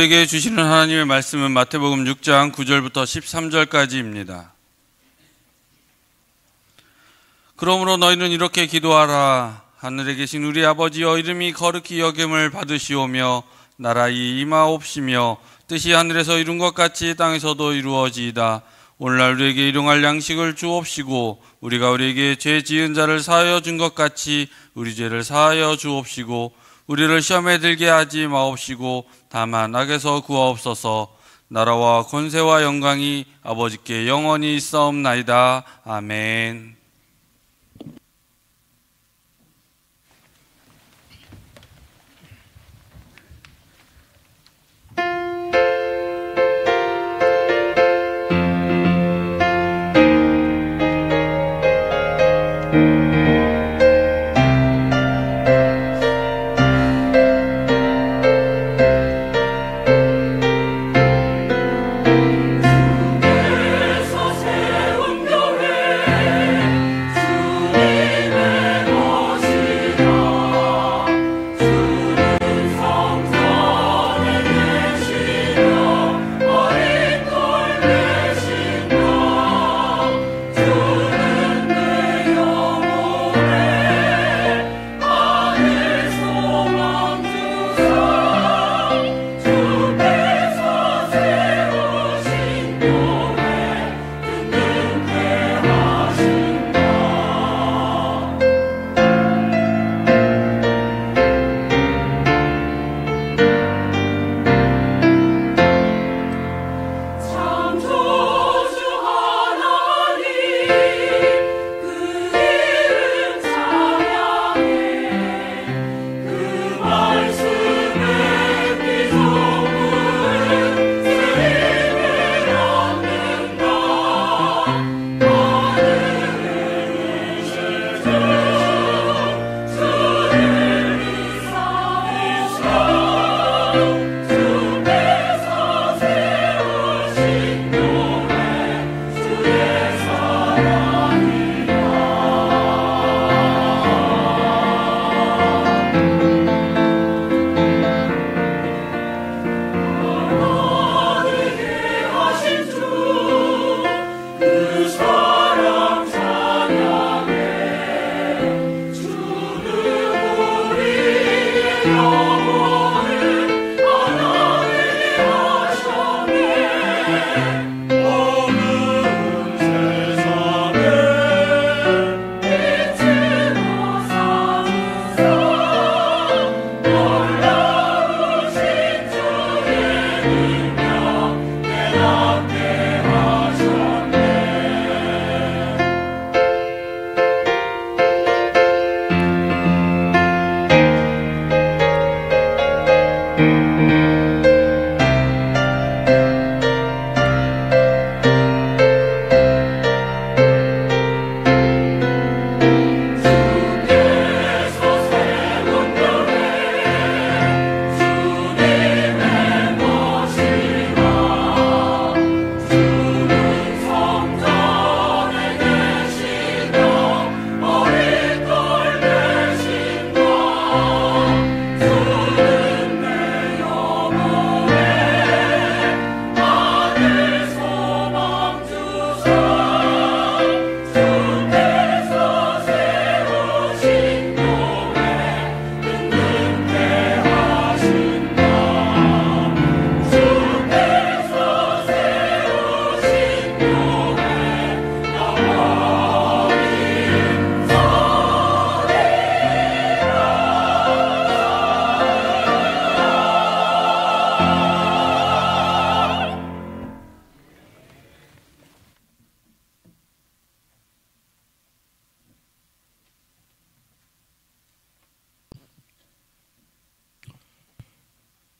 우리에게 주시는 하나님의 말씀은 마태복음 6장 9절부터 13절까지입니다. 그러므로 너희는 이렇게 기도하라. 하늘에 계신 우리 아버지여, 이름이 거룩히 여김을 받으시오며 나라의 임하옵시며 뜻이 하늘에서 이룬 것 같이 땅에서도 이루어지이다. 오늘날 우리에게 일용할 양식을 주옵시고 우리가 우리에게 죄 지은 자를 사하여 준 것 같이 우리 죄를 사하여 주옵시고 우리를 시험에 들게 하지 마옵시고 다만 악에서 구하옵소서. 나라와 권세와 영광이 아버지께 영원히 있사옵나이다. 아멘.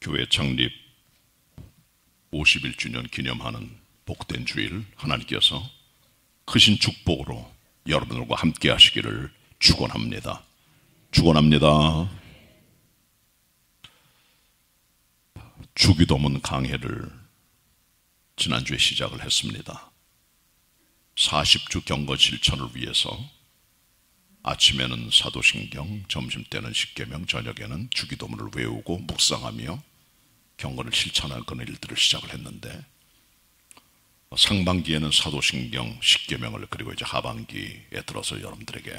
교회 창립 51주년 기념하는 복된 주일, 하나님께서 크신 축복으로 여러분들과 함께 하시기를 축원합니다. 축원합니다. 주기도문 강해를 지난주에 시작을 했습니다. 40주 경건 실천을 위해서 아침에는 사도신경, 점심때는 십계명, 저녁에는 주기도문을 외우고 묵상하며 경건을 실천하는 그런 일들을 시작을 했는데, 상반기에는 사도신경 10계명을, 그리고 이제 하반기에 들어서 여러분들에게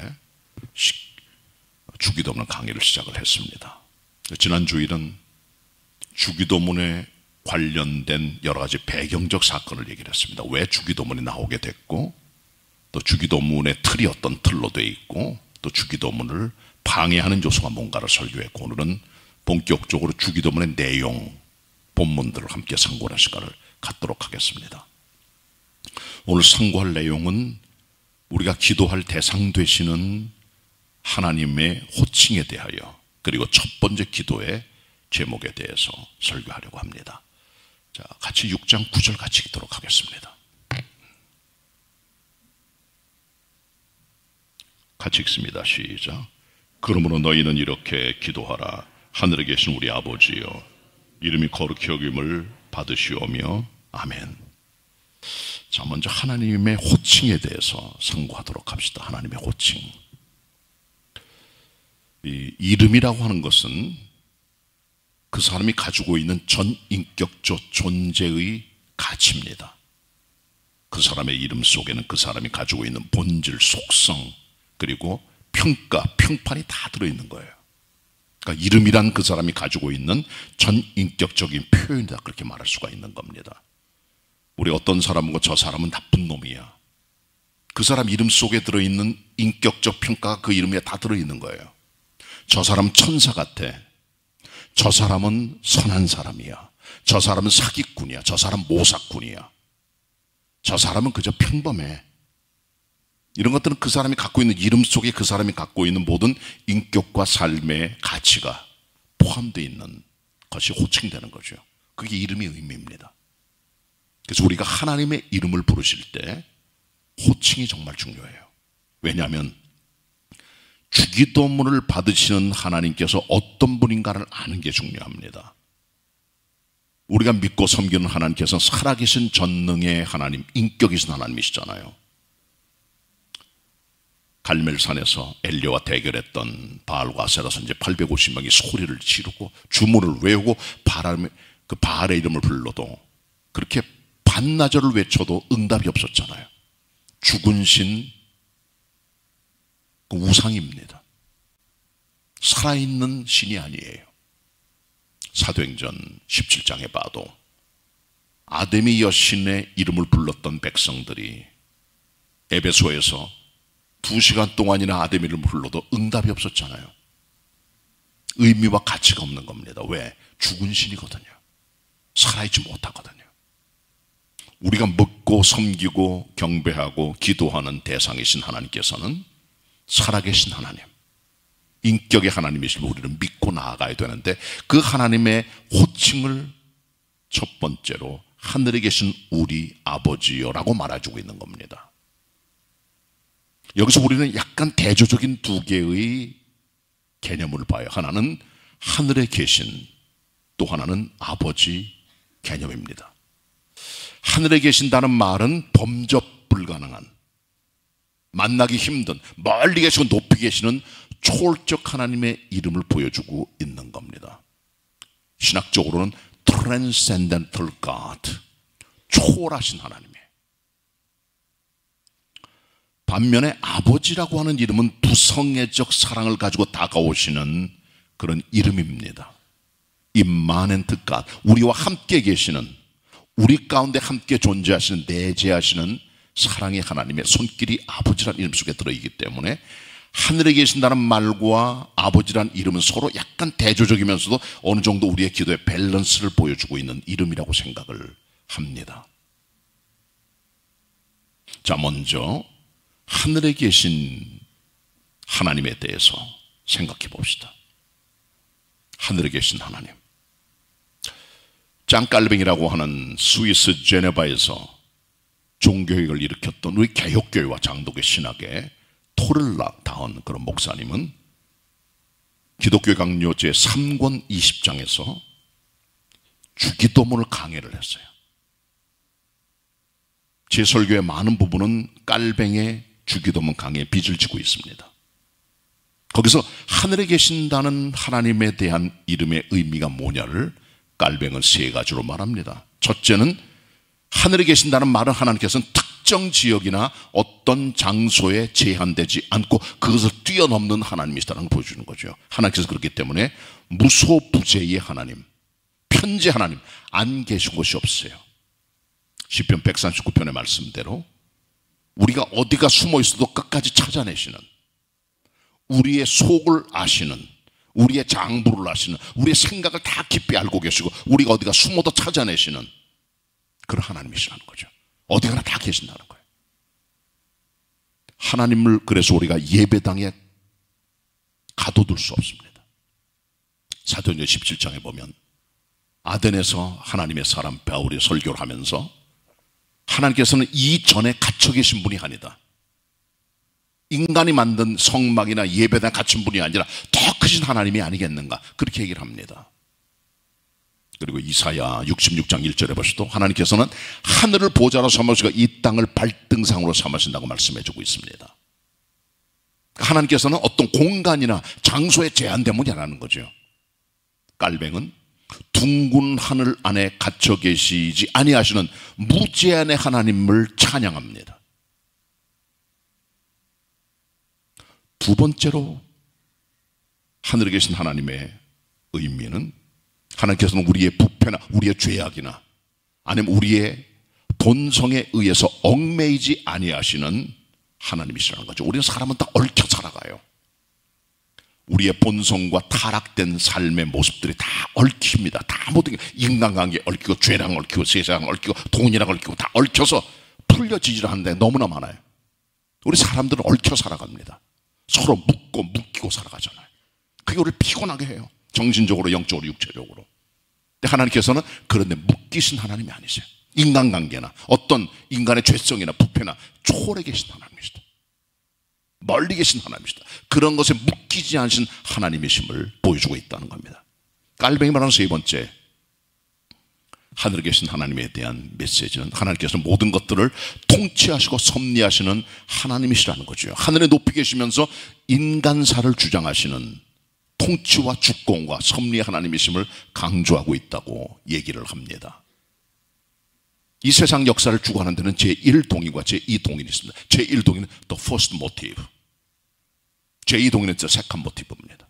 주기도문 강의를 시작을 했습니다. 지난 주일은 주기도문에 관련된 여러 가지 배경적 사건을 얘기를 했습니다. 왜 주기도문이 나오게 됐고, 또 주기도문의 틀이 어떤 틀로 되어 있고, 또 주기도문을 방해하는 요소가 뭔가를 설교했고, 오늘은 본격적으로 주기도문의 내용, 본문들을 함께 상고하는 시간을 갖도록 하겠습니다. 오늘 상고할 내용은 우리가 기도할 대상 되시는 하나님의 호칭에 대하여, 그리고 첫 번째 기도의 제목에 대해서 설교하려고 합니다. 자, 같이 6장 9절 같이 읽도록 하겠습니다. 같이 읽습니다. 시작. 그러므로 너희는 이렇게 기도하라. 하늘에 계신 우리 아버지여, 이름이 거룩히 여김을 받으시오며. 아멘. 자, 먼저 하나님의 호칭에 대해서 상고하도록 합시다. 하나님의 호칭. 이 이름이라고 하는 것은 그 사람이 가지고 있는 전인격적 존재의 가치입니다. 그 사람의 이름 속에는 그 사람이 가지고 있는 본질, 속성, 그리고 평가, 평판이 다 들어있는 거예요. 그러니까 이름이란 그 사람이 가지고 있는 전인격적인 표현이다, 그렇게 말할 수가 있는 겁니다. 우리 어떤 사람은 저 사람은 나쁜 놈이야, 그 사람 이름 속에 들어있는 인격적 평가가 그 이름에 다 들어있는 거예요. 저 사람은 천사 같아, 저 사람은 선한 사람이야, 저 사람은 사기꾼이야, 저 사람은 모사꾼이야, 저 사람은 그저 평범해. 이런 것들은 그 사람이 갖고 있는 이름 속에 그 사람이 갖고 있는 모든 인격과 삶의 가치가 포함되어 있는 것이 호칭되는 거죠. 그게 이름의 의미입니다. 그래서 우리가 하나님의 이름을 부르실 때 호칭이 정말 중요해요. 왜냐하면 주기도문을 받으시는 하나님께서 어떤 분인가를 아는 게 중요합니다. 우리가 믿고 섬기는 하나님께서는 살아계신 전능의 하나님, 인격이신 하나님이시잖아요. 갈멜산에서 엘리야와 대결했던 바알과 아세라 선지 850명이 소리를 지르고 주문을 외우고 그 바알의 이름을 불러도, 그렇게 반나절을 외쳐도 응답이 없었잖아요. 죽은 신, 그 우상입니다. 살아있는 신이 아니에요. 사도행전 17장에 봐도 아데미 여신의 이름을 불렀던 백성들이 에베소에서 2시간 동안이나 아데미를 불러도 응답이 없었잖아요. 의미와 가치가 없는 겁니다. 왜? 죽은 신이거든요. 살아있지 못하거든요. 우리가 먹고 섬기고 경배하고 기도하는 대상이신 하나님께서는 살아계신 하나님, 인격의 하나님이시면 우리는 믿고 나아가야 되는데, 그 하나님의 호칭을 첫 번째로 하늘에 계신 우리 아버지여라고 말해주고 있는 겁니다. 여기서 우리는 약간 대조적인 두 개의 개념을 봐요. 하나는 하늘에 계신, 또 하나는 아버지 개념입니다. 하늘에 계신다는 말은 범접 불가능한, 만나기 힘든, 멀리 계시고 높이 계시는 초월적 하나님의 이름을 보여주고 있는 겁니다. 신학적으로는 Transcendental God, 초월하신 하나님이에요. 반면에 아버지라고 하는 이름은 부성애적 사랑을 가지고 다가오시는 그런 이름입니다. Immanent God, 우리와 함께 계시는, 우리 가운데 함께 존재하시는, 내재하시는 사랑의 하나님의 손길이 아버지라는 이름 속에 들어있기 때문에 하늘에 계신다는 말과 아버지라는 이름은 서로 약간 대조적이면서도 어느 정도 우리의 기도의 밸런스를 보여주고 있는 이름이라고 생각을 합니다. 자, 먼저 하늘에 계신 하나님에 대해서 생각해 봅시다. 하늘에 계신 하나님. 짱깔뱅이라고 하는 스위스 제네바에서 종교회를 일으켰던 우리 개혁교회와 장독의 신학의 토를라 다운 그런 목사님은 기독교 강요 제3권 20장에서 주기도문을 강해를 했어요. 제 설교의 많은 부분은 깔뱅의 주기도문 강해에 빚을 지고 있습니다. 거기서 하늘에 계신다는 하나님에 대한 이름의 의미가 뭐냐를 깔뱅은 세 가지로 말합니다. 첫째는 하늘에 계신다는 말은 하나님께서는 특정 지역이나 어떤 장소에 제한되지 않고 그것을 뛰어넘는 하나님이시다는 걸 보여주는 거죠. 하나님께서 그렇기 때문에 무소부재의 하나님, 편재 하나님, 안 계신 곳이 없어요. 시편 139편의 말씀대로 우리가 어디가 숨어 있어도 끝까지 찾아내시는, 우리의 속을 아시는, 우리의 장부를 아시는, 우리의 생각을 다 깊이 알고 계시고 우리가 어디가 숨어도 찾아내시는 그런 하나님이시라는 거죠. 어디가나 다 계신다는 거예요. 하나님을 그래서 우리가 예배당에 가둬둘 수 없습니다. 사도행전 17장에 보면 아덴에서 하나님의 사람 바울이 설교를 하면서 하나님께서는 이전에 갇혀 계신 분이 아니다, 인간이 만든 성막이나 예배당에 갇힌 분이 아니라 더 크신 하나님이 아니겠는가, 그렇게 얘기를 합니다. 그리고 이사야 66장 1절에 보셔도 하나님께서는 하늘을 보좌로 삼으시고 이 땅을 발등상으로 삼으신다고 말씀해 주고 있습니다. 하나님께서는 어떤 공간이나 장소에 제한된 분이 아니라는 거죠. 깔뱅은 둥근 하늘 안에 갇혀 계시지 아니하시는 무제한의 하나님을 찬양합니다. 두 번째로 하늘에 계신 하나님의 의미는 하나님께서는 우리의 부패나 우리의 죄악이나 아니면 우리의 본성에 의해서 얽매이지 아니하시는 하나님이시라는 거죠. 우리는 사람은 다 얽혀 살아가요. 우리의 본성과 타락된 삶의 모습들이 다 얽힙니다. 다 모든 게 인간관계에 얽히고 죄랑 얽히고 세상 얽히고 돈이랑 얽히고 다 얽혀서 풀려지질 않는데 너무나 많아요. 우리 사람들은 얽혀 살아갑니다. 서로 묶고 묶이고 살아가잖아요. 그게 우리를 피곤하게 해요. 정신적으로, 영적으로, 육체적으로. 근데 하나님께서는 그런데 묶이신 하나님이 아니세요. 인간관계나 어떤 인간의 죄성이나 부패나 초월해 계신 하나님이시다. 멀리 계신 하나님이시다. 그런 것에 묶이지 않으신 하나님이심을 보여주고 있다는 겁니다. 깔뱅이 말하는 세 번째, 하늘에 계신 하나님에 대한 메시지는 하나님께서는 모든 것들을 통치하시고 섭리하시는 하나님이시라는 거죠. 하늘에 높이 계시면서 인간사를 주장하시는 통치와 주권과 섭리의 하나님이심을 강조하고 있다고 얘기를 합니다. 이 세상 역사를 주관하는 데는 제1동인과 제2동인이 있습니다. 제1동인은 the first motive, 제2동인은 the second motive입니다.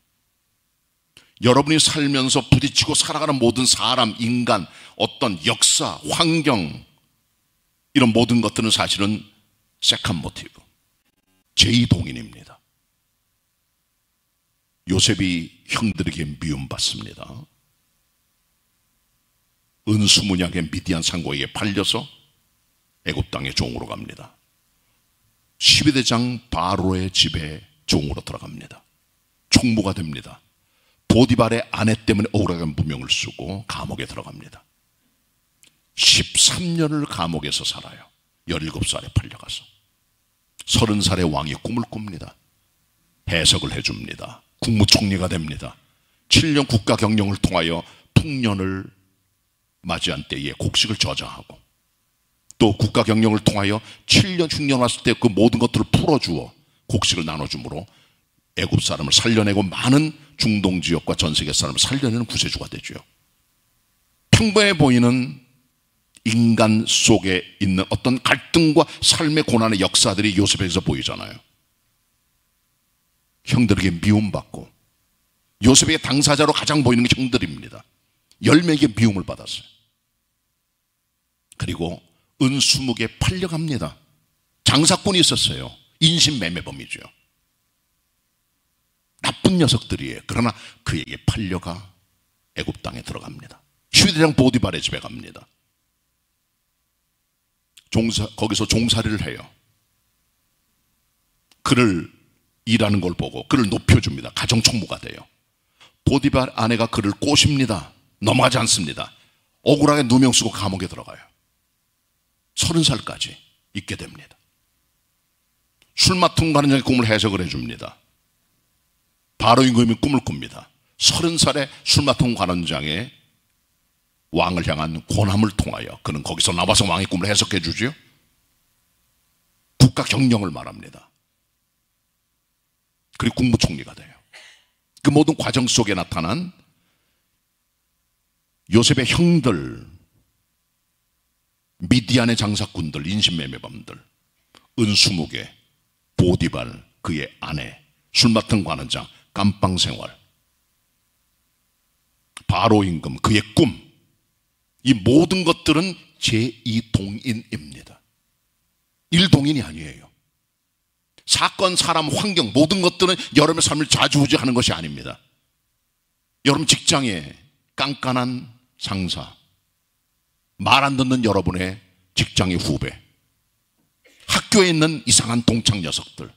여러분이 살면서 부딪히고 살아가는 모든 사람, 인간, 어떤 역사, 환경, 이런 모든 것들은 사실은 second motive, 제2동인입니다. 요셉이 형들에게 미움받습니다. 은수문양의 미디안 상고에게 팔려서 애굽 땅의 종으로 갑니다. 12대장 바로의 집에 종으로 들어갑니다. 총무가 됩니다. 보디발의 아내 때문에 억울하게 무명을 쓰고 감옥에 들어갑니다. 13년을 감옥에서 살아요. 17살에 팔려가서 30살의 왕이 꿈을 꿉니다. 해석을 해줍니다. 국무총리가 됩니다. 7년 국가 경영을 통하여 풍년을 맞이한 때에 곡식을 저장하고, 또 국가 경영을 통하여 7년 흉년 왔을 때 그 모든 것들을 풀어주어 곡식을 나눠줌으로 애굽 사람을 살려내고 많은 중동 지역과 전 세계 사람을 살려내는 구세주가 되죠. 평범해 보이는 인간 속에 있는 어떤 갈등과 삶의 고난의 역사들이 요셉에게서 보이잖아요. 형들에게 미움받고, 요셉의 당사자로 가장 보이는 게 형들입니다. 10명에게 미움을 받았어요. 그리고 은수묵에 팔려갑니다. 장사꾼이 있었어요. 인신매매범이죠. 나쁜 녀석들이에요. 그러나 그에게 팔려가 애굽 땅에 들어갑니다. 휴대장 보디발의 집에 갑니다. 거기서 종살이를 해요. 그를 일하는 걸 보고 그를 높여줍니다. 가정총무가 돼요. 보디발 아내가 그를 꼬십니다. 넘어가지 않습니다. 억울하게 누명 쓰고 감옥에 들어가요. 30살까지 있게 됩니다. 술 맡은 가는 장의 꿈을 해석을 해줍니다. 바로 임금이 꿈을 꿉니다. 30살에 술 맡은 관원장의 왕을 향한 고남을 통하여 그는 거기서 나와서 왕의 꿈을 해석해 주지요. 국가 경영을 말합니다. 그리고 국무총리가 돼요. 그 모든 과정 속에 나타난 요셉의 형들, 미디안의 장사꾼들, 인신매매범들, 은수무게, 보디발, 그의 아내, 술 맡은 관원장, 감방생활, 바로 임금, 그의 꿈, 이 모든 것들은 제2동인입니다. 1동인이 아니에요. 사건, 사람, 환경 모든 것들은 여러분의 삶을 좌지우지하는 것이 아닙니다. 여러분 직장에 깐깐한 상사, 말 안 듣는 여러분의 직장의 후배, 학교에 있는 이상한 동창 녀석들,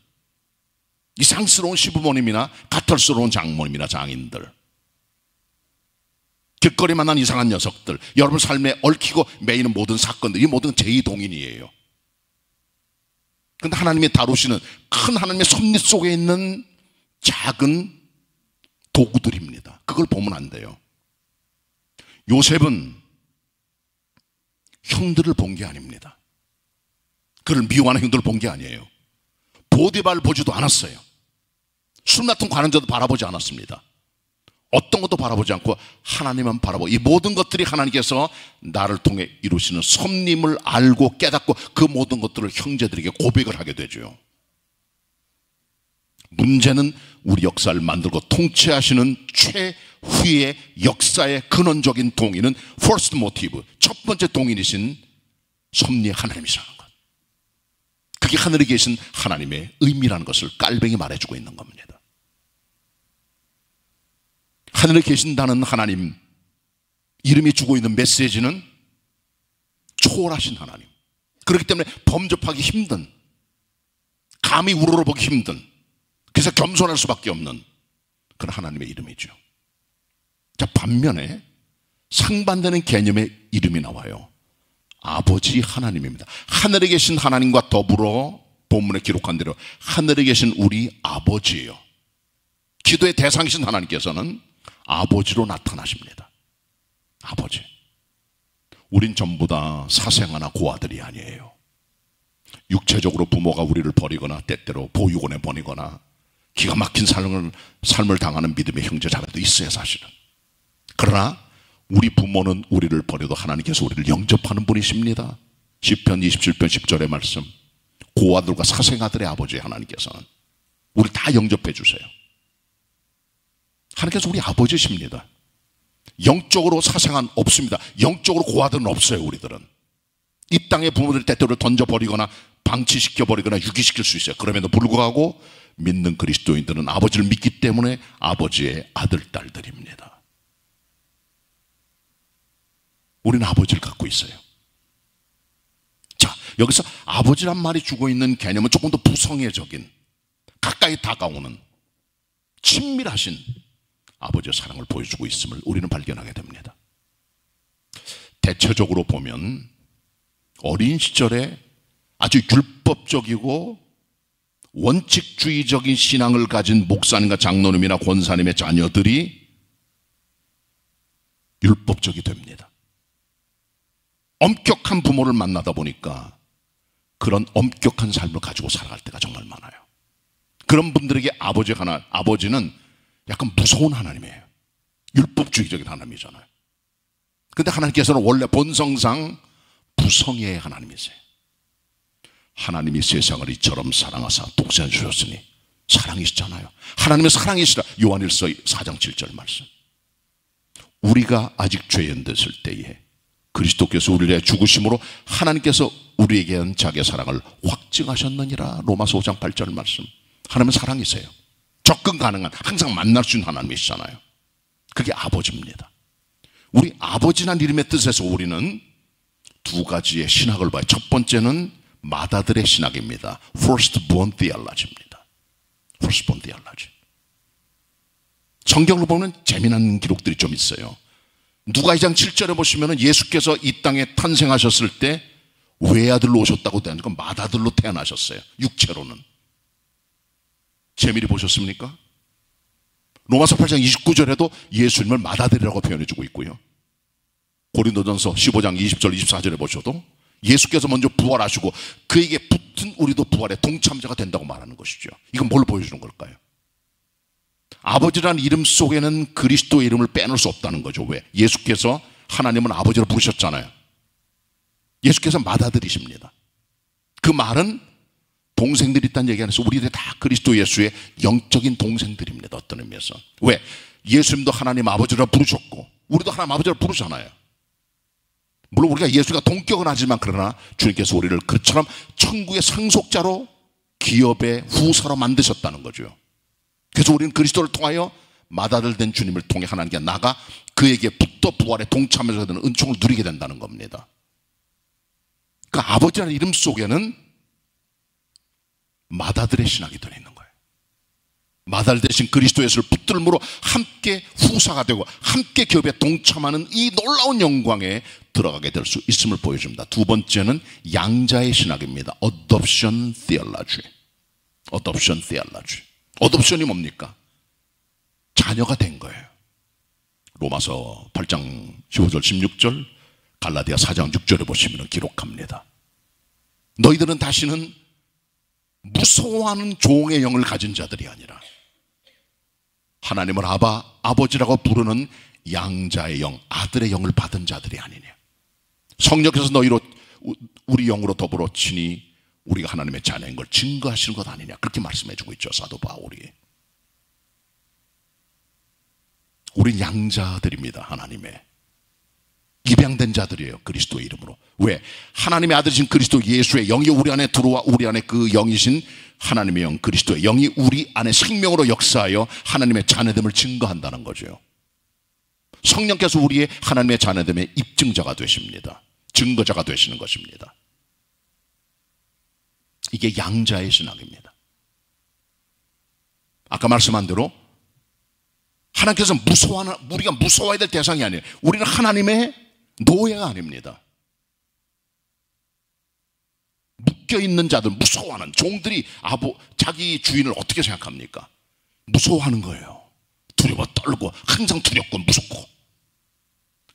이상스러운 시부모님이나 가털스러운 장모님이나 장인들, 길거리 만난 이상한 녀석들, 여러분 삶에 얽히고 매이는 모든 사건들, 이 모든 제2동인이에요. 그런데 하나님이 다루시는 큰 하나님의 섭리 속에 있는 작은 도구들입니다. 그걸 보면 안 돼요. 요셉은 형들을 본 게 아닙니다. 그를 미워하는 형들을 본 게 아니에요. 보디발을 보지도 않았어요. 술 맡은 관원자도 바라보지 않았습니다. 어떤 것도 바라보지 않고 하나님만 바라보고, 이 모든 것들이 하나님께서 나를 통해 이루시는 섭림을 알고 깨닫고 그 모든 것들을 형제들에게 고백을 하게 되죠. 문제는 우리 역사를 만들고 통치하시는 최후의 역사의 근원적인 동인은 first motive, 첫 번째 동인이신 섭리의 하나님이시라는 것. 그게 하늘에 계신 하나님의 의미라는 것을 깔뱅이 말해주고 있는 겁니다. 하늘에 계신다는 하나님 이름이 주고 있는 메시지는 초월하신 하나님, 그렇기 때문에 범접하기 힘든, 감히 우러러보기 힘든, 그래서 겸손할 수밖에 없는 그런 하나님의 이름이죠. 자, 반면에 상반되는 개념의 이름이 나와요. 아버지 하나님입니다. 하늘에 계신 하나님과 더불어 본문에 기록한 대로 하늘에 계신 우리 아버지예요. 기도의 대상이신 하나님께서는 아버지로 나타나십니다. 아버지. 우린 전부 다 사생아나 고아들이 아니에요. 육체적으로 부모가 우리를 버리거나 때때로 보육원에 보내거나 기가 막힌 삶을 당하는 믿음의 형제 자매도 있어요, 사실은. 그러나 우리 부모는 우리를 버려도 하나님께서 우리를 영접하는 분이십니다. 시편 27편 10절의 말씀, 고아들과 사생아들의 아버지 하나님께서는 우리 다 영접해 주세요. 하나님께서 우리 아버지십니다. 영적으로 사생아는 없습니다. 영적으로 고아들은 없어요. 우리들은 이 땅의 부모들 때때로 던져버리거나 방치시켜버리거나 유기시킬 수 있어요. 그럼에도 불구하고 믿는 그리스도인들은 아버지를 믿기 때문에 아버지의 아들, 딸들입니다. 우리는 아버지를 갖고 있어요. 자, 여기서 아버지란 말이 주고 있는 개념은 조금 더 부성애적인, 가까이 다가오는 친밀하신 아버지의 사랑을 보여주고 있음을 우리는 발견하게 됩니다. 대체적으로 보면 어린 시절에 아주 율법적이고 원칙주의적인 신앙을 가진 목사님과 장로님이나 권사님의 자녀들이 율법적이 됩니다. 엄격한 부모를 만나다 보니까 그런 엄격한 삶을 가지고 살아갈 때가 정말 많아요. 그런 분들에게 아버지는 약간 무서운 하나님이에요. 율법주의적인 하나님이잖아요. 그런데 하나님께서는 원래 본성상 부성애의 하나님이세요. 하나님이 세상을 이처럼 사랑하사 독생을 주셨으니 사랑이시잖아요. 하나님의 사랑이시라. 요한일서 4장 7절 말씀. 우리가 아직 죄인 됐을 때에 그리스도께서 우리를 위해 죽으심으로 하나님께서 우리에게 대한 자기의 사랑을 확증하셨느니라. 로마서 5장 8절 말씀. 하나님은 사랑이세요. 접근 가능한, 항상 만날 수 있는 하나님이시잖아요. 그게 아버지입니다. 우리 아버지란 이름의 뜻에서 우리는 두 가지의 신학을 봐요. 첫 번째는 마다들의 신학입니다. Firstborn Theology입니다. Firstborn Theology. 성경을 보면 재미난 기록들이 좀 있어요. 누가 2장 7절에 보시면 예수께서 이 땅에 탄생하셨을 때 외아들로 오셨다고 되니까 마다들로 태어나셨어요. 육체로는. 재미를 보셨습니까? 로마서 8장 29절에도 예수님을 마다들이라고 표현해주고 있고요. 고린도전서 15장 20절 24절에 보셔도 예수께서 먼저 부활하시고 그에게 붙은 우리도 부활의 동참자가 된다고 말하는 것이죠. 이건 뭘 보여주는 걸까요? 아버지라는 이름 속에는 그리스도의 이름을 빼놓을 수 없다는 거죠. 왜? 예수께서 하나님은 아버지로 부르셨잖아요. 예수께서 맏아들이십니다. 그 말은 동생들이 있다는 얘기 안에서 우리들이 다 그리스도 예수의 영적인 동생들입니다. 어떤 의미에서. 왜? 예수님도 하나님 아버지라 부르셨고 우리도 하나님 아버지라 부르잖아요. 물론 우리가 예수가 동격은 하지만 그러나 주님께서 우리를 그처럼 천국의 상속자로 기업의 후사로 만드셨다는 거죠. 그래서 우리는 그리스도를 통하여 맏아들 된 주님을 통해 하나님께 나가 그에게 붙어 부활에 동참해서 되는 은총을 누리게 된다는 겁니다. 그 아버지라는 이름 속에는 맏아들의 신학이 들어있는 거예요. 맏아들 대신 그리스도 예수를 붙들므로 함께 후사가 되고 함께 기업에 동참하는 이 놀라운 영광에 들어가게 될 수 있음을 보여줍니다. 두 번째는 양자의 신학입니다. Adoption Theology. Adoption Theology. Adoption이 뭡니까? 자녀가 된 거예요. 로마서 8장 15절 16절 갈라디아 4장 6절에 보시면 기록합니다. 너희들은 다시는 무서워하는 종의 영을 가진 자들이 아니라 하나님을 아버지라고 부르는 양자의 영, 아들의 영을 받은 자들이 아니냐. 성령께서 너희로 우리 영으로 더불어 친히 우리가 하나님의 자녀인 걸 증거하시는 것 아니냐. 그렇게 말씀해주고 있죠, 사도 바울이. 우린 양자들입니다. 하나님의 입양된 자들이에요. 그리스도의 이름으로. 왜? 하나님의 아들이신 그리스도 예수의 영이 우리 안에 들어와 우리 안에 그 영이신 하나님의 영 그리스도의 영이 우리 안에 생명으로 역사하여 하나님의 자녀됨을 증거한다는 거죠. 성령께서 우리의 하나님의 자녀됨의 입증자가 되십니다. 증거자가 되시는 것입니다. 이게 양자의 신학입니다. 아까 말씀한 대로 하나님께서 우리가 무서워해야 될 대상이 아니에요. 우리는 하나님의 노예가 아닙니다. 묶여있는 자들, 무서워하는 종들이 자기 주인을 어떻게 생각합니까? 무서워하는 거예요. 두려워 떨고 항상 두렵고 무섭고.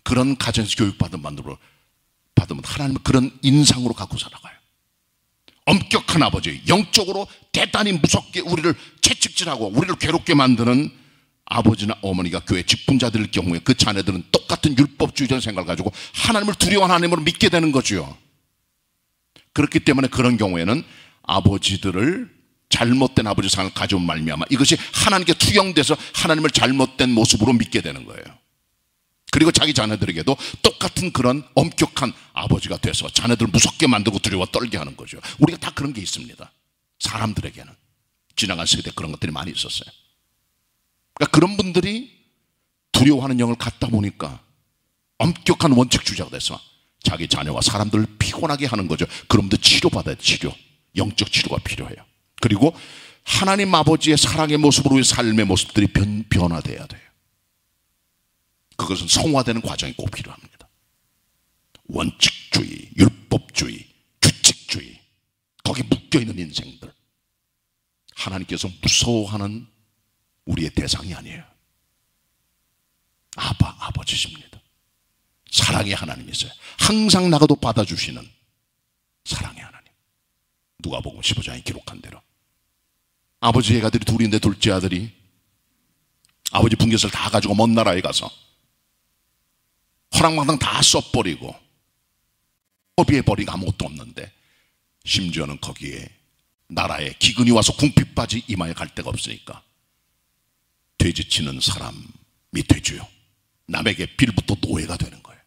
그런 가정에서 교육받은 만으로 받으면 하나님은 그런 인상으로 갖고 살아가요. 엄격한 아버지, 영적으로 대단히 무섭게 우리를 채찍질하고 우리를 괴롭게 만드는 아버지나 어머니가 교회 직분자들일 경우에 그 자녀들은 똑같은 율법주의적인 생각을 가지고 하나님을 두려워하는 하나님으로 믿게 되는 거죠. 그렇기 때문에 그런 경우에는 아버지들을 잘못된 아버지 상을 가져온 말미암아 이것이 하나님께 투영돼서 하나님을 잘못된 모습으로 믿게 되는 거예요. 그리고 자기 자녀들에게도 똑같은 그런 엄격한 아버지가 돼서 자녀들을 무섭게 만들고 두려워 떨게 하는 거죠. 우리가 다 그런 게 있습니다. 사람들에게는. 지나간 세대 그런 것들이 많이 있었어요. 그러니까 그런 분들이 두려워하는 영을 갖다 보니까 엄격한 원칙주의자가 돼서 자기 자녀와 사람들을 피곤하게 하는 거죠. 그럼도 치료받아야 돼. 치료. 영적 치료가 필요해요. 그리고 하나님 아버지의 사랑의 모습으로의 삶의 모습들이 변화돼야 돼요. 그것은 성화되는 과정이 꼭 필요합니다. 원칙주의, 율법주의, 규칙주의 거기에 묶여있는 인생들 하나님께서 무서워하는 우리의 대상이 아니에요. 아버지십니다. 사랑의 하나님이세요. 항상 나가도 받아주시는 사랑의 하나님. 누가복음 15장에 기록한 대로 아버지의 아들이 둘인데 둘째 아들이 아버지 분깃을 다 가지고 먼 나라에 가서 허랑방탕 다 써버리고 허비해버리고 아무것도 없는데 심지어는 거기에 나라에 기근이 와서 궁핍까지 이마에 갈 데가 없으니까 돼지치는 사람이 돼지요. 남에게 빌부터 노예가 되는 거예요.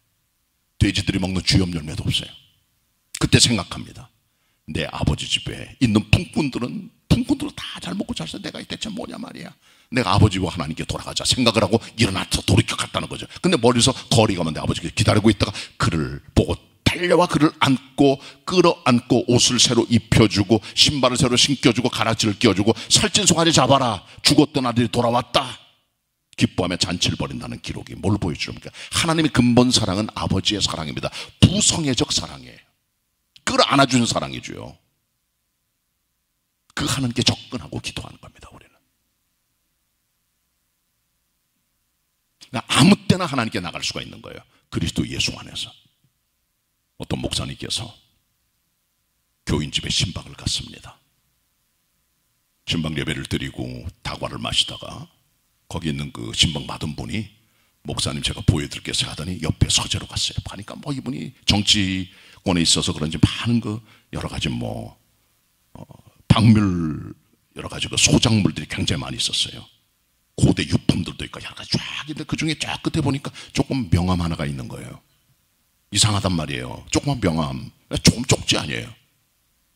돼지들이 먹는 주염 열매도 없어요. 그때 생각합니다. 내 아버지 집에 있는 품꾼들은 다 잘 먹고 잘 써. 내가 대체 뭐냐 말이야. 내가 아버지와 하나님께 돌아가자 생각을 하고 일어나서 돌이켜 갔다는 거죠. 근데 멀리서 거리 가면 내 아버지가 기다리고 있다가 그를 보고 달려와 그를 안고 끌어안고 옷을 새로 입혀주고 신발을 새로 신겨주고 가라지를 끼워주고 살찐 송아지 잡아라. 죽었던 아들이 돌아왔다. 기뻐하며 잔치를 벌인다는 기록이 뭘 보여줍니까? 하나님의 근본 사랑은 아버지의 사랑입니다. 부성애적 사랑이에요. 끌어안아주는 사랑이죠. 그 하나님께 접근하고 기도하는 겁니다. 우리는 아무 때나 하나님께 나갈 수가 있는 거예요. 그리스도 예수 안에서. 어떤 목사님께서 교인집에 신방을 갔습니다. 신방 예배를 드리고 다과를 마시다가 거기 있는 그 신방 받은 분이 목사님 제가 보여드릴게요 하더니 옆에 서재로 갔어요. 보니까 뭐 이분이 정치권에 있어서 그런지 많은 여러 가지 박물 여러 가지 소작물들이 굉장히 많이 있었어요. 고대 유품들도 있고 여러 가지 쫙 있는데 그 중에 쫙 끝에 보니까 조금 명함 하나가 있는 거예요. 이상하단 말이에요. 조그만 명함, 조금 쪽지 아니에요.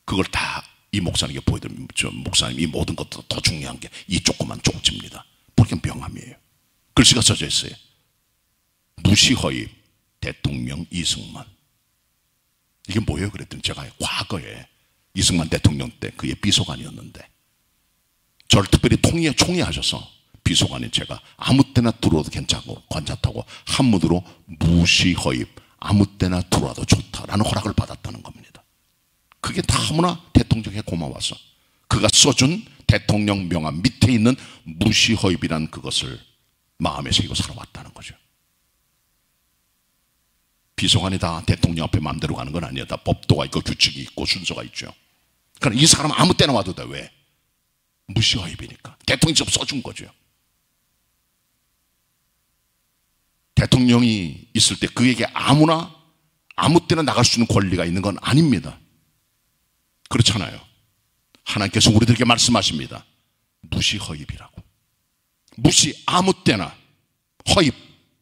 그걸 다 이 목사님께 보여드리면 목사님 이 모든 것도 더 중요한 게 이 조그만 쪽지입니다. 그게 명함이에요. 글씨가 써져 있어요. 무시허입 대통령 이승만. 이게 뭐예요? 그랬더니 제가 과거에 이승만 대통령 때 그의 비서관이었는데 저를 특별히 총애하셔서 비서관인 제가 아무 때나 들어와도 괜찮고 괜찮다고 한문으로 무시허입 아무 때나 들어와도 좋다라는 허락을 받았다는 겁니다. 그게 너무나 대통령에게 고마워서 그가 써준 대통령 명함 밑에 있는 무시허입이란 그것을 마음에 새기고 살아왔다는 거죠. 비서관이 다 대통령 앞에 마음대로 가는 건 아니에요. 다 법도가 있고 규칙이 있고 순서가 있죠. 그러니까 이 사람은 아무 때나 와도 돼. 왜? 무시허입이니까. 대통령이 직접 써준 거죠. 대통령이 있을 때 그에게 아무나 아무 때나 나갈 수 있는 권리가 있는 건 아닙니다. 그렇잖아요. 하나님께서 우리들에게 말씀하십니다. 무시허입이라고. 무시 아무 때나 허입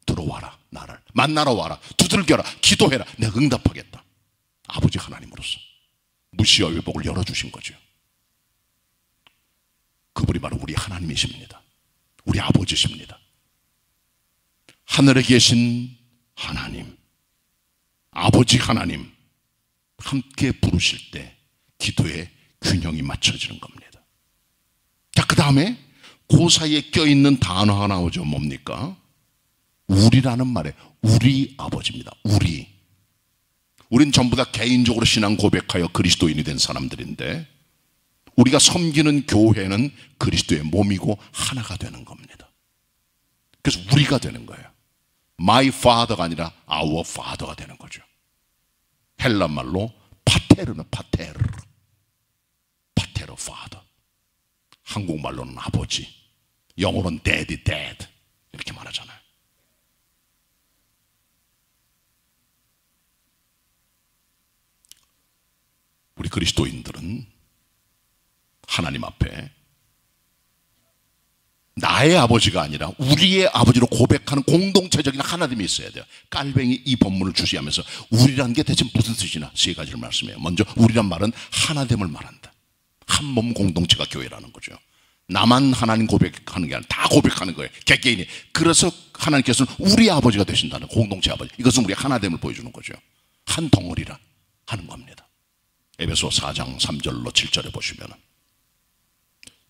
들어와라. 나를 만나러 와라. 두들겨라. 기도해라. 내가 응답하겠다. 아버지 하나님으로서 무시허입의 복을 열어주신 거죠. 그분이 바로 우리 하나님이십니다. 우리 아버지십니다. 하늘에 계신 하나님, 아버지 하나님 함께 부르실 때 기도의 균형이 맞춰지는 겁니다. 자, 그 다음에 그 사이에 껴있는 단어 하나 나오죠. 뭡니까? 우리라는 말에 우리 아버지입니다. 우린 전부 다 개인적으로 신앙 고백하여 그리스도인이 된 사람들인데 우리가 섬기는 교회는 그리스도의 몸이고 하나가 되는 겁니다. 그래서 우리가 되는 거예요. My father가 아니라 our father가 되는 거죠. 헬라 말로 파테르는 파테르 father. 한국말로는 아버지, 영어로는 daddy, dad 이렇게 말하잖아요. 우리 그리스도인들은 하나님 앞에 나의 아버지가 아니라 우리의 아버지로 고백하는 공동체적인 하나님이 있어야 돼요. 깔뱅이 이 본문을 주시하면서 우리란 게 대체 무슨 뜻이냐 세 가지를 말씀해요. 먼저 우리란 말은 하나됨을 말한다. 한 몸 공동체가 교회라는 거죠. 나만 하나님 고백하는 게 아니라 다 고백하는 거예요. 개개인이. 그래서 하나님께서는 우리 아버지가 되신다는 공동체 아버지. 이것은 우리 하나됨을 보여주는 거죠. 한 덩어리라 하는 겁니다. 에베소 4장 3절로 7절에 보시면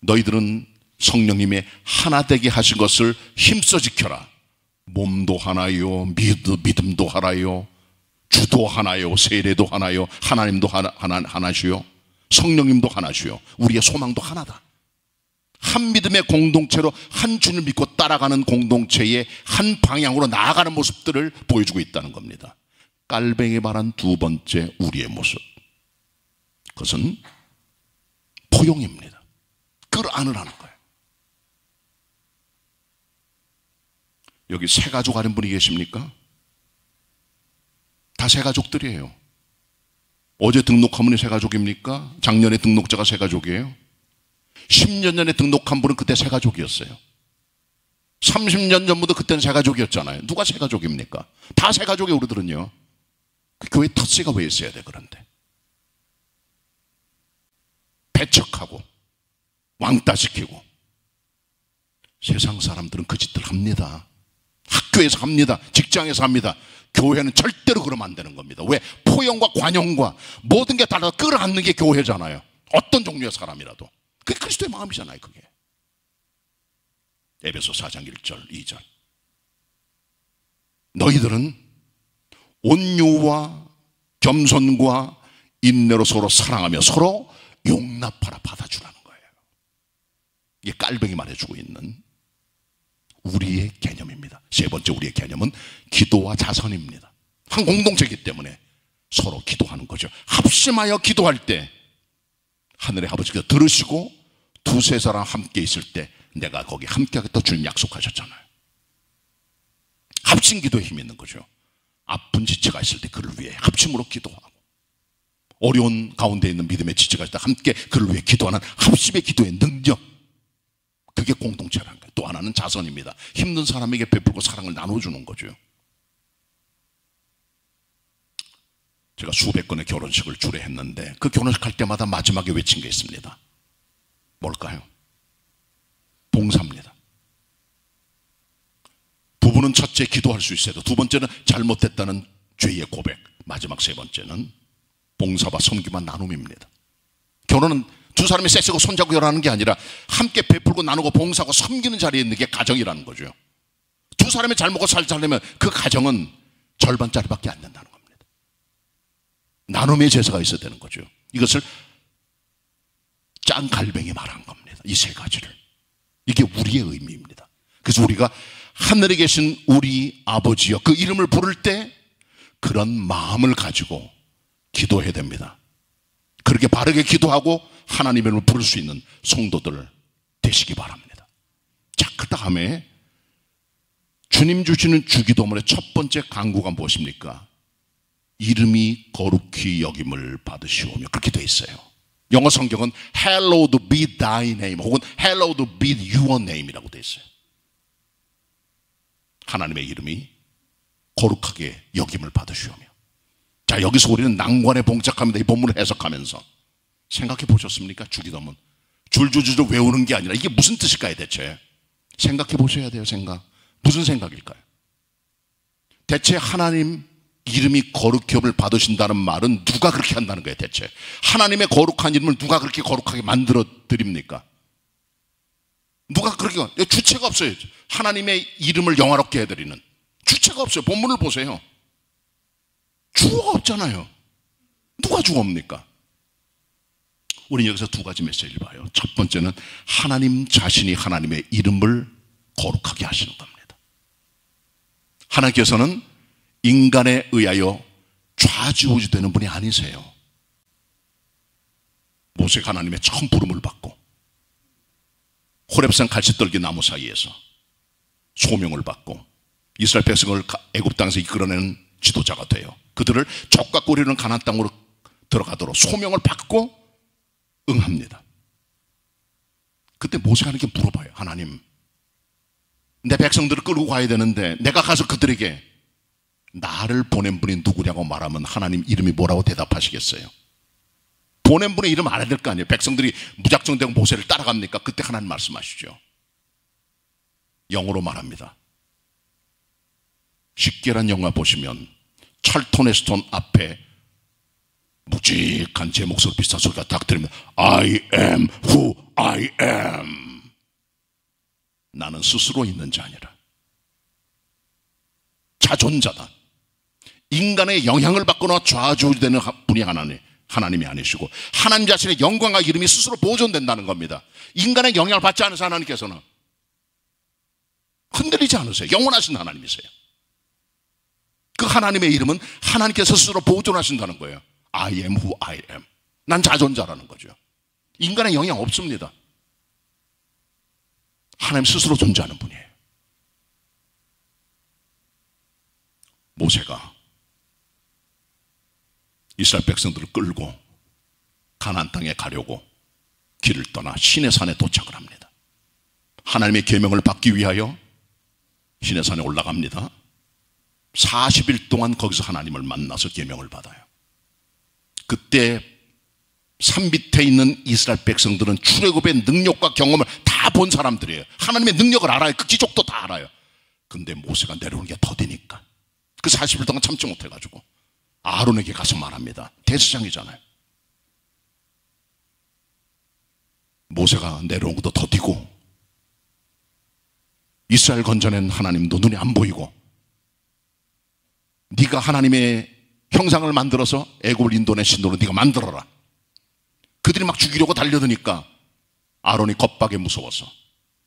너희들은 성령님의 하나 되게 하신 것을 힘써 지켜라. 몸도 하나요, 믿음도 하나요, 주도 하나요, 세례도 하나요, 하나님도 하나시요, 성령님도 하나시요, 우리의 소망도 하나다. 한 믿음의 공동체로 한 주를 믿고 따라가는 공동체의 한 방향으로 나아가는 모습들을 보여주고 있다는 겁니다. 깔뱅이 말한 두 번째 우리의 모습, 그것은 포용입니다. 끌어안으라는 거예요. 여기 새 가족 하는 분이 계십니까? 다 새 가족들이에요. 어제 등록한 분이 새 가족입니까? 작년에 등록자가 새 가족이에요? 10년 전에 등록한 분은 그때 새 가족이었어요. 30년 전부터 그때는 새 가족이었잖아요. 누가 새 가족입니까? 다 새 가족이에요. 우리들은요. 그 교회 텃세가 왜 있어야 돼? 그런데 배척하고 왕따시키고 세상 사람들은 그 짓들 합니다. 학교에서 합니다. 직장에서 합니다. 교회는 절대로 그러면 안 되는 겁니다. 왜? 포용과 관용과 모든 게 다 끌어안는 게 교회잖아요. 어떤 종류의 사람이라도. 그게 그리스도의 마음이잖아요. 그게. 에베소 4장 1절 2절 너희들은 온유와 겸손과 인내로 서로 사랑하며 서로 용납하라, 받아주라는 거예요. 이게 깔뱅이 말해주고 있는 우리의 개념입니다. 세 번째 우리의 개념은 기도와 자선입니다. 한 공동체이기 때문에 서로 기도하는 거죠. 합심하여 기도할 때 하늘의 아버지가 들으시고 두세 사람 함께 있을 때 내가 거기 함께 하겠다 주님 약속하셨잖아요. 합심 기도에 힘이 있는 거죠. 아픈 지체가 있을 때 그를 위해 합심으로 기도하고, 어려운 가운데 있는 믿음의 지체가 있을 때 함께 그를 위해 기도하는 합심의 기도의 능력, 그게 공동체라는 거예요. 또 하나는 자선입니다. 힘든 사람에게 베풀고 사랑을 나눠주는 거죠. 제가 수백 건의 결혼식을 주례했는데 그 결혼식 할 때마다 마지막에 외친 게 있습니다. 뭘까요? 봉사입니다. 부부는 첫째 기도할 수 있어도, 두 번째는 잘못됐다는 죄의 고백, 마지막 세 번째는 봉사와 섬기와 나눔입니다. 결혼은 두 사람이 섹스고 손잡고 결혼하는 게 아니라 함께 베풀고 나누고 봉사하고 섬기는 자리에 있는 게 가정이라는 거죠. 두 사람이 잘 먹고 살려면 그 가정은 절반짜리밖에 안 된다는 겁니다. 나눔의 제사가 있어야 되는 거죠. 이것을 짱갈뱅이 말한 겁니다. 이 세 가지를. 이게 우리의 의미입니다. 그래서 우리가 하늘에 계신 우리 아버지여, 그 이름을 부를 때 그런 마음을 가지고 기도해야 됩니다. 그렇게 바르게 기도하고 하나님의 이름을 부를 수 있는 성도들 되시기 바랍니다. 자, 그 다음에 주님 주시는 주기도문의 첫 번째 강구가 무엇입니까? 이름이 거룩히 여김을 받으시오며, 그렇게 돼 있어요. 영어 성경은 Hallowed be thy name 혹은 Hallowed be your name이라고 돼 있어요. 하나님의 이름이 거룩하게 여김을 받으시오며. 자, 여기서 우리는 난관에 봉착합니다. 이 본문을 해석하면서 생각해 보셨습니까? 주기도문 줄줄줄 외우는 게 아니라 이게 무슨 뜻일까요 대체? 생각해 보셔야 돼요. 무슨 생각일까요? 대체 하나님 이름이 거룩함을 받으신다는 말은 누가 그렇게 한다는 거예요 대체? 하나님의 거룩한 이름을 누가 그렇게 거룩하게 만들어 드립니까? 누가 그렇게, 주체가 없어요. 하나님의 이름을 영화롭게 해드리는 주체가 없어요. 본문을 보세요. 주어가 없잖아요. 누가 주어입니까? 우리는 여기서 두 가지 메시지를 봐요. 첫 번째는 하나님 자신이 하나님의 이름을 거룩하게 하시는 겁니다. 하나님께서는 인간에 의하여 좌지우지되는 분이 아니세요. 모세가 하나님의 처음 부름을 받고 호렙산 갈치떨기 나무 사이에서 소명을 받고 이스라엘 백성을 애굽 땅에서 이끌어내는 지도자가 돼요. 그들을 족과 꼬리는 가나안 땅으로 들어가도록 소명을 받고 응합니다. 그때 모세가 이렇게 물어봐요. 하나님, 내 백성들을 끌고 가야 되는데 내가 가서 그들에게 나를 보낸 분이 누구냐고 말하면 하나님 이름이 뭐라고 대답하시겠어요? 보낸 분의 이름 알아야 될 거 아니에요. 백성들이 무작정되고 모세를 따라갑니까? 그때 하나님 말씀하시죠. 영어로 말합니다. 쉽게란 영화 보시면 찰톤 헤스턴 앞에 묵직한 제 목소리 비슷한 소리가 딱 들으면 I am who I am. 나는 스스로 있는 자 아니라 자존자다. 인간의 영향을 받거나 좌지우지되는 분이 하나님이 아니시고 하나님 자신의 영광과 이름이 스스로 보존된다는 겁니다. 인간의 영향을 받지 않으셔 하나님께서는 흔들리지 않으세요. 영원하신 하나님이세요. 그 하나님의 이름은 하나님께서 스스로 보존하신다는 거예요. I am who I am. 난 자존자라는 거죠. 인간의 영향 없습니다. 하나님 스스로 존재하는 분이에요. 모세가 이스라엘 백성들을 끌고 가나안 땅에 가려고 길을 떠나 시내산에 도착을 합니다. 하나님의 계명을 받기 위하여 시내산에 올라갑니다. 40일 동안 거기서 하나님을 만나서 계명을 받아요. 그때 산 밑에 있는 이스라엘 백성들은 출애굽의 능력과 경험을 다 본 사람들이에요. 하나님의 능력을 알아요. 그 기족도 다 알아요. 근데 모세가 내려오는 게 더디니까 그 40일 동안 참지 못해가지고 아론에게 가서 말합니다. 대제사장이잖아요. 모세가 내려온 것도 더디고 이스라엘 건져낸 하나님도 눈에 안 보이고 네가 하나님의 형상을 만들어서 애굽을 인도낸 신도로 네가 만들어라. 그들이 막 죽이려고 달려드니까 아론이 겁박에 무서워서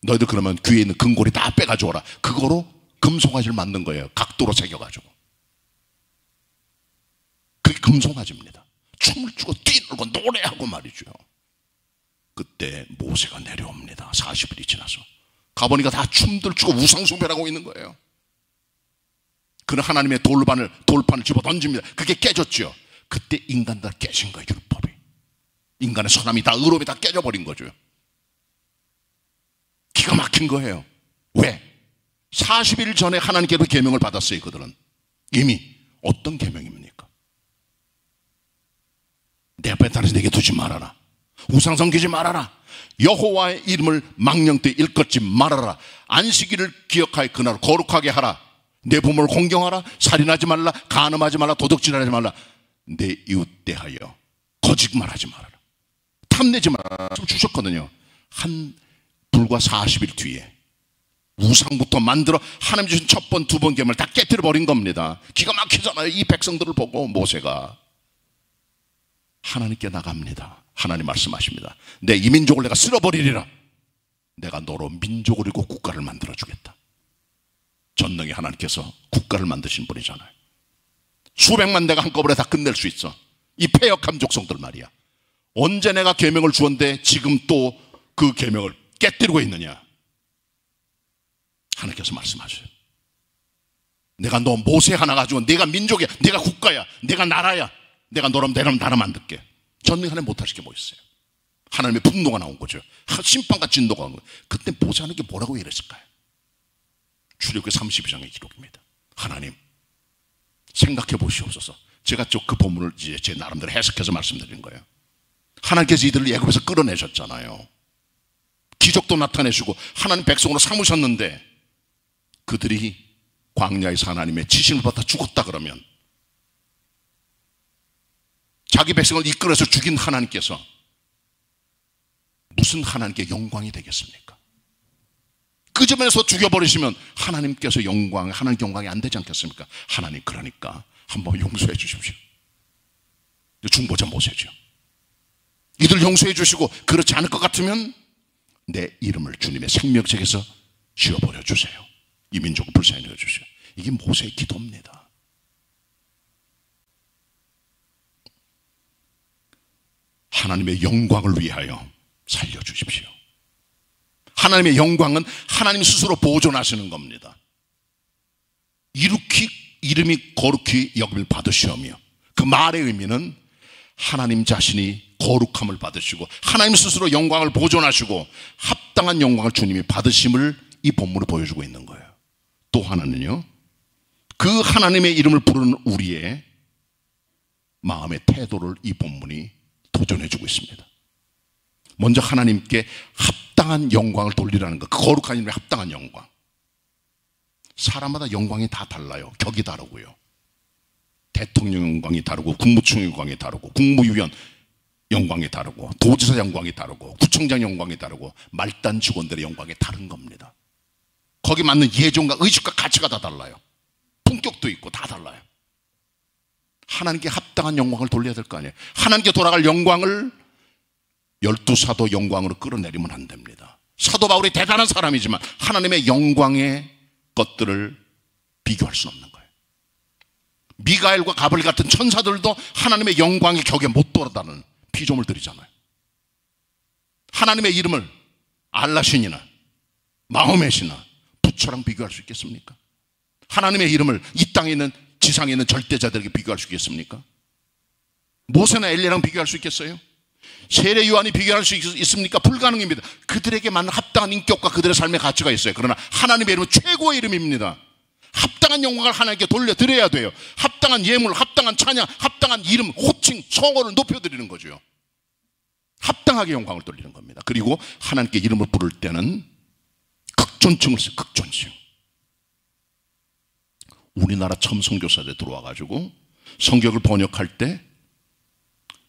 너희들 그러면 귀에 있는 금고리 다 빼가져오라. 그거로 금송아지를 만든 거예요. 각도로 새겨가지고. 그게 금송아지입니다. 춤을 추고 뛰놀고 노래하고 말이죠. 그때 모세가 내려옵니다. 40일이 지나서 가보니까 다 춤들 추고 우상숭배를 하고 있는 거예요. 그는 하나님의 돌판을 집어 던집니다. 그게 깨졌죠. 그때 인간 다 깨진 거예요. 율법이. 인간의 선함이 다, 의로움이 다 깨져버린 거죠. 기가 막힌 거예요. 왜? 40일 전에 하나님께서 계명을 받았어요. 그들은 이미. 어떤 계명입니까? 내 앞에 다른 내게 두지 말아라. 우상 섬기지 말아라. 여호와의 이름을 망령 때 일컫지 말아라. 안식일을 기억하여 그날을 거룩하게 하라. 내 부모를 공경하라. 살인하지 말라. 간음하지 말라. 도둑질하지 말라. 내 이웃 대하여 거짓말하지 말아라. 탐내지 말아라. 좀 주셨거든요. 불과 40일 뒤에 우상부터 만들어 하나님 주신 첫 번, 두 번 계명을 다 깨뜨려 버린 겁니다. 기가 막히잖아요. 이 백성들을 보고 모세가 하나님께 나갑니다. 하나님 말씀하십니다. 내 이 민족을 내가 쓸어버리리라. 내가 너로 민족을 이루고 국가를 만들어주겠다. 전능히 하나님께서 국가를 만드신 분이잖아요. 수백만 대가 한꺼번에 다 끝낼 수 있어. 이 패역한 족속들 말이야. 언제 내가 계명을 주었는데 지금 또 그 계명을 깨뜨리고 있느냐. 하나님께서 말씀하셔요. 내가 너 모세 하나 가지고 내가 민족이야, 내가 국가야, 내가 나라야, 내가 너라면 나라 만들게. 전능히 하나님 못할 게 뭐 있어요. 하나님의 분노가 나온 거죠. 심판과 진노가 나온 거예요. 그때 모세 하나님께 뭐라고 이랬을까요? 출애굽기 32장의 기록입니다. 하나님 생각해 보시옵소서. 제가 그 본문을 이제 제 나름대로 해석해서 말씀드린 거예요. 하나님께서 이들을 애굽에서 끌어내셨잖아요. 기적도 나타내시고 하나님 백성으로 삼으셨는데 그들이 광야에서 하나님의 지심을 받아 죽었다 그러면 자기 백성을 이끌어서 죽인 하나님께서 무슨 하나님께 영광이 되겠습니까? 끄집어내서 죽여버리시면 하나님께서 하나님 영광이 안 되지 않겠습니까? 하나님 그러니까 한번 용서해 주십시오. 중보자 모세죠. 이들 용서해 주시고 그렇지 않을 것 같으면 내 이름을 주님의 생명책에서 지워버려 주세요. 이 민족을 불쌍히 여겨주세요. 이게 모세의 기도입니다. 하나님의 영광을 위하여 살려주십시오. 하나님의 영광은 하나님 스스로 보존하시는 겁니다. 이름이 거룩히 여김을 받으시오며, 그 말의 의미는 하나님 자신이 거룩함을 받으시고 하나님 스스로 영광을 보존하시고 합당한 영광을 주님이 받으심을 이 본문을 보여주고 있는 거예요. 또 하나는요, 그 하나님의 이름을 부르는 우리의 마음의 태도를 이 본문이 도전해주고 있습니다. 먼저 하나님께 합당한 영광을 돌리라는 것, 그 거룩한 이름의 합당한 영광. 사람마다 영광이 다 달라요. 격이 다르고요. 대통령 영광이 다르고, 국무총리 영광이 다르고, 국무위원 영광이 다르고, 도지사 영광이 다르고, 구청장 영광이 다르고, 말단 직원들의 영광이 다른 겁니다. 거기 맞는 예정과 의식과 가치가 다 달라요. 품격도 있고 다 달라요. 하나님께 합당한 영광을 돌려야 될 거 아니에요. 하나님께 돌아갈 영광을 12사도 영광으로 끌어내리면 안 됩니다. 사도 바울이 대단한 사람이지만 하나님의 영광의 것들을 비교할 수 없는 거예요. 미가엘과 가브리엘 같은 천사들도 하나님의 영광의 격에 못 돌아다는 피조물 들이잖아요. 하나님의 이름을 알라신이나 마호멧이나 부처랑 비교할 수 있겠습니까? 하나님의 이름을 이 땅에 있는 지상에 있는 절대자들에게 비교할 수 있겠습니까? 모세나 엘리야랑 비교할 수 있겠어요? 세례 요한이 비교할 수 있습니까? 불가능입니다. 그들에게 맞는 합당한 인격과 그들의 삶의 가치가 있어요. 그러나 하나님의 이름은 최고의 이름입니다. 합당한 영광을 하나님께 돌려드려야 돼요. 합당한 예물, 합당한 찬양, 합당한 이름, 호칭, 성호를 높여드리는 거죠. 합당하게 영광을 돌리는 겁니다. 그리고 하나님께 이름을 부를 때는 극존칭을 써요. 극존칭. 우리나라 처음 선교사들 들어와가지고 성경을 번역할 때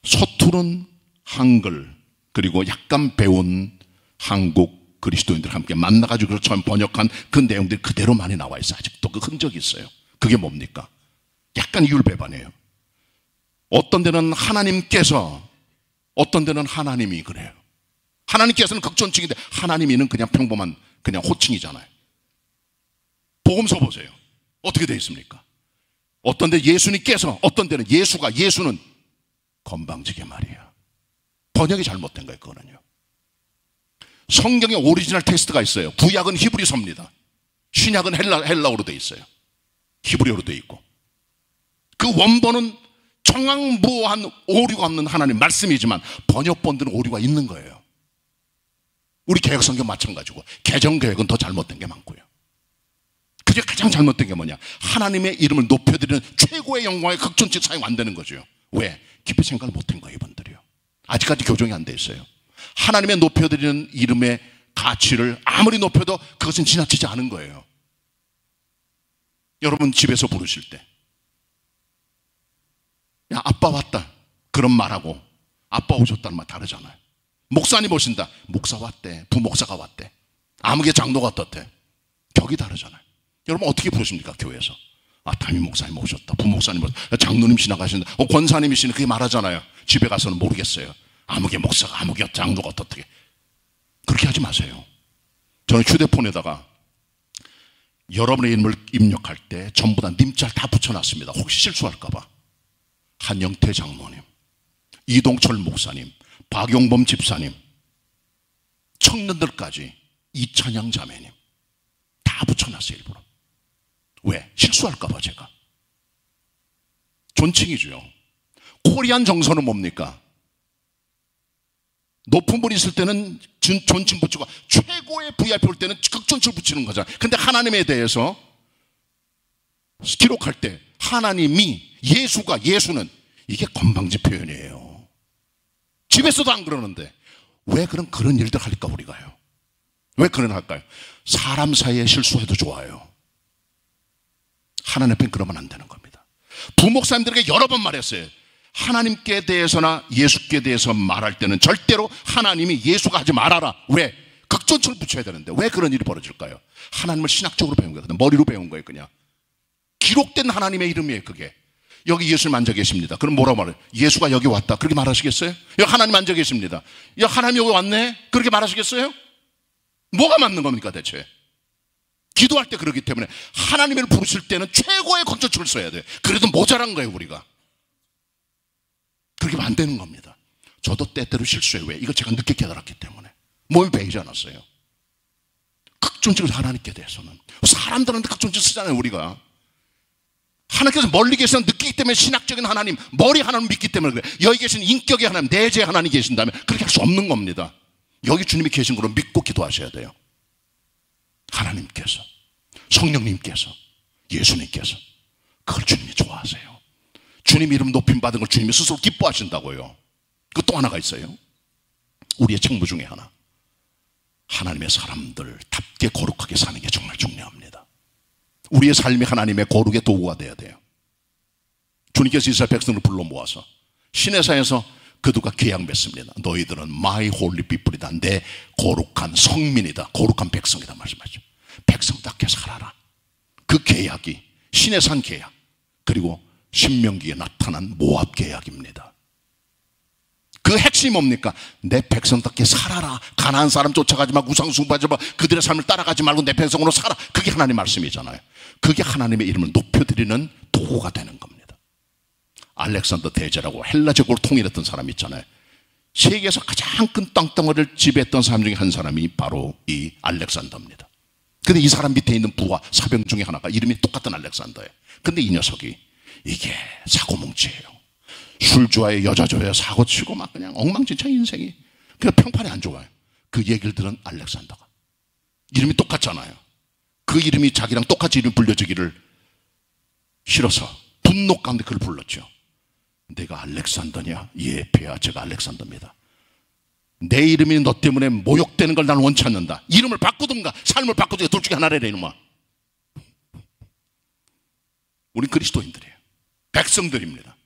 서투른 한글 그리고 약간 배운 한국 그리스도인들 함께 만나가지고 처음 번역한 그 내용들이 그대로 많이 나와 있어요. 아직도 그 흔적이 있어요. 그게 뭡니까? 약간 이율배반이에요. 어떤 데는 하나님께서, 어떤 데는 하나님이 그래요. 하나님께서는 극존칭인데 하나님이는 그냥 평범한 그냥 호칭이잖아요. 복음서 보세요. 어떻게 되어 있습니까? 어떤 데 예수님께서, 어떤 데는 예수는 건방지게 말이에요. 번역이 잘못된 거예요. 그거는요. 성경에 오리지널 텍스트가 있어요. 구약은 히브리서입니다. 신약은 헬라어로 되어 있어요. 히브리어로 되어 있고, 그 원본은 정황무한 오류가 없는 하나님 말씀이지만 번역본들은 오류가 있는 거예요. 우리 개혁성경 마찬가지고 개정개혁은 더 잘못된 게 많고요. 그게 가장 잘못된 게 뭐냐, 하나님의 이름을 높여드리는 최고의 영광의 극존칭 사용 안 되는 거죠. 왜? 깊이 생각을 못한 거예요. 이분들이요, 아직까지 교정이 안 돼 있어요. 하나님의 높여드리는 이름의 가치를 아무리 높여도 그것은 지나치지 않은 거예요. 여러분 집에서 부르실 때, 야 아빠 왔다 그런 말하고 아빠 오셨다는 말 다르잖아요. 목사님 오신다, 목사 왔대, 부목사가 왔대, 아무개 장로가 어떻대, 격이 다르잖아요. 여러분 어떻게 부르십니까? 교회에서 담임 목사님 오셨다, 부목사님 오셨다, 장로님 지나가신다, 권사님이시는 그게 말하잖아요. 집에 가서는 모르겠어요. 아무개 목사가, 아무개 장로가 어떻게. 그렇게 하지 마세요. 저는 휴대폰에다가 여러분의 이름을 입력할 때 전부 다 님자를 다 붙여놨습니다. 혹시 실수할까봐. 한영태 장로님, 이동철 목사님, 박용범 집사님, 청년들까지 이찬양 자매님 다 붙여놨어요. 일부러. 왜? 실수할까봐. 제가 존칭이죠. 코리안 정서는 뭡니까? 높은 분이 있을 때는 존칭 붙이고 최고의 VIP 올 때는 극존칭 붙이는 거잖아요. 근데 하나님에 대해서 기록할 때 하나님이, 예수가, 예수는, 이게 건방지 표현이에요. 집에서도 안 그러는데 왜 그런 일들 할까 우리가요? 왜 그런 할까요? 사람 사이에 실수해도 좋아요. 하나님 앞엔 그러면 안 되는 겁니다. 부목사님들에게 여러 번 말했어요. 하나님께 대해서나 예수께 대해서 말할 때는 절대로 하나님이, 예수가 하지 말아라. 왜? 극존칭을 붙여야 되는데 왜 그런 일이 벌어질까요? 하나님을 신학적으로 배운 거예요. 머리로 배운 거예요. 그냥 기록된 하나님의 이름이에요. 그게. 여기 예수님 앉아 계십니다. 그럼 뭐라고 말해요? 예수가 여기 왔다 그렇게 말하시겠어요? 여기 하나님 앉아 계십니다. 야 하나님 여기 왔네 그렇게 말하시겠어요? 뭐가 맞는 겁니까 대체? 기도할 때 그러기 때문에 하나님을 부르실 때는 최고의 극존칭을 써야 돼요. 그래도 모자란 거예요 우리가. 그렇게 하면 안 되는 겁니다. 저도 때때로 실수해요. 왜? 이거 제가 늦게 깨달았기 때문에. 몸이 배이지 않았어요. 극존칭을 하나님께 대해서는. 사람들한테 극존칭 쓰잖아요 우리가. 하나님께서 멀리 계시는 느끼기 때문에 신학적인 하나님, 머리 하나님 믿기 때문에 그래요. 여기 계신 인격의 하나님, 내재 하나님 계신다면 그렇게 할 수 없는 겁니다. 여기 주님이 계신 걸로 믿고 기도하셔야 돼요. 하나님께서, 성령님께서, 예수님께서 그걸 주님이 좋아하세요. 주님 이름 높임 받은 걸 주님이 스스로 기뻐하신다고요. 그 또 하나가 있어요. 우리의 책무 중에 하나, 하나님의 사람들답게 거룩하게 사는 게 정말 중요합니다. 우리의 삶이 하나님의 거룩의 도구가 되어야 돼요. 주님께서 이스라엘 백성을 불러 모아서 시내산에서 그들과 계약 맺습니다. 너희들은 my holy people이다, 내 거룩한 성민이다, 거룩한 백성이다 말씀하죠. 백성답게 살아라. 그 계약이 시내산 계약, 그리고 신명기에 나타난 모압 계약입니다. 그 핵심이 뭡니까? 내 백성답게 살아라. 가나안 사람 쫓아가지 마, 우상 숭배하지 마, 그들의 삶을 따라가지 말고 내 백성으로 살아. 그게 하나님 말씀이잖아요. 그게 하나님의 이름을 높여드리는 도구가 되는 겁니다. 알렉산더 대제라고 헬라 제국을 통일했던 사람이 있잖아요. 세계에서 가장 큰 땅덩어리를 지배했던 사람 중에 한 사람이 바로 이 알렉산더입니다. 근데 이 사람 밑에 있는 부하 사병 중에 하나가 이름이 똑같은 알렉산더예요. 근데 이 녀석이 이게 사고뭉치예요. 술 좋아해, 여자 좋아해, 사고 치고 막 그냥 엉망진창 인생이. 그냥 평판이 안 좋아요. 그 얘기를 들은 알렉산더가, 이름이 똑같잖아요. 그 이름이 자기랑 똑같이 이름 불려지기를 싫어서 분노 가운데 그를 불렀죠. 내가 알렉산더냐? 예, 폐하, 제가 알렉산더입니다. 내 이름이 너 때문에 모욕되는 걸 나는 원치 않는다. 이름을 바꾸든가 삶을 바꾸든가 둘 중에 하나래래 이놈아. 우린 그리스도인들이에요. 백성들입니다.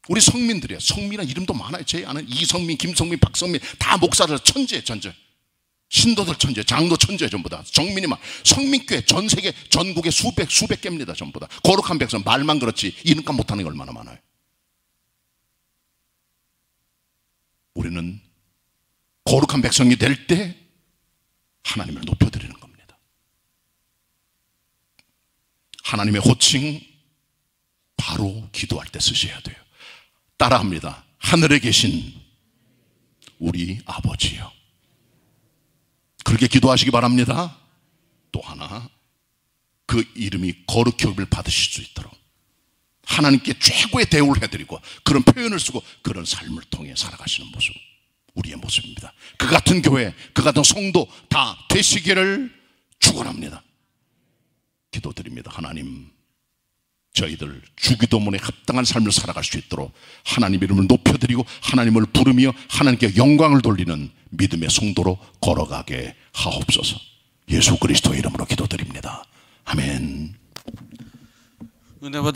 우리 성민들이에요. 성민이라는 이름도 많아요. 제 아는 이성민, 김성민, 박성민 다 목사들 천재, 전체 신도들 천재, 장로 천재 전부 다. 정민이 막 성민교회 전 세계 전국에 수백 개입니다. 전부 다. 거룩한 백성, 말만 그렇지 이름값 못하는 게 얼마나 많아요. 우리는 거룩한 백성이 될 때 하나님을 높여드리는 겁니다. 하나님의 호칭 바로 기도할 때 쓰셔야 돼요. 따라합니다. 하늘에 계신 우리 아버지요. 그렇게 기도하시기 바랍니다. 또 하나, 그 이름이 거룩히 여김을 받으실 수 있도록 하나님께 최고의 대우를 해드리고 그런 표현을 쓰고 그런 삶을 통해 살아가시는 모습, 우리의 모습입니다. 그 같은 교회, 그 같은 성도 다 되시기를 축원합니다. 기도드립니다. 하나님, 저희들 주기도문에 합당한 삶을 살아갈 수 있도록 하나님 이름을 높여드리고 하나님을 부르며 하나님께 영광을 돌리는 믿음의 성도로 걸어가게 하옵소서. 예수 그리스도의 이름으로 기도드립니다. 아멘. 은혜 받